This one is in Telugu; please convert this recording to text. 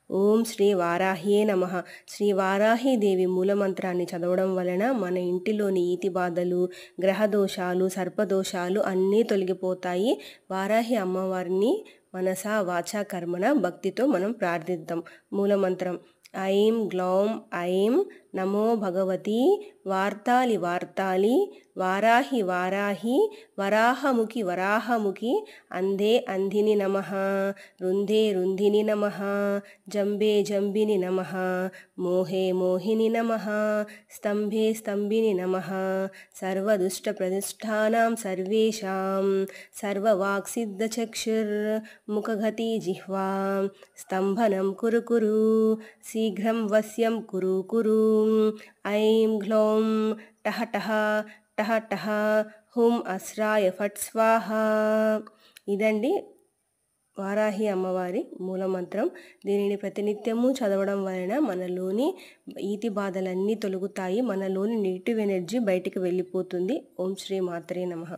ఓం శ్రీ వారాహ్యే నమః. శ్రీ వారాహీదేవి మూలమంత్రాన్ని చదవడం వలన మన ఇంటిలోని ఈతి బాధలు, గ్రహదోషాలు, సర్పదోషాలు అన్నీ తొలగిపోతాయి. వారాహి అమ్మవారిని మనసా వాచా కర్మణ భక్తితో మనం ప్రార్థిద్దాం. మూలమంత్రం: ఐం గ్లౌం ఐం నమో భగవతి వార్తాలి వార్తాలి వారాహి వారాహి వరాహముఖి వరాహముఖి అందే అంధిని నమః రుంధే రుంధిని నమః జంబే జంబిని నమః మోహే మోహిని నమః స్తంభే స్తంభిని నమః సర్వదుష్ట ప్రతిష్టానాం సర్వేషాం సర్వవాక్సిద్ధచక్షుర్ ముఖగతి జిహ్వా స్తంభనం కురు కురు శీఘ్రం వశ్యం కురు కురు ఐం గ్లౌం టహ టహ టహ టహ హుం అస్రాయ ఫట్ స్వాహ. ఇదండి వారాహి అమ్మవారి మూలమంత్రం. దీనిని ప్రతినిత్యము చదవడం వలన మనలోని ఈతి బాధలన్నీ తొలగుతాయి. మనలోని నెగిటివ్ ఎనర్జీ బయటికి వెళ్ళిపోతుంది. ఓం శ్రీ మాత్రే నమః.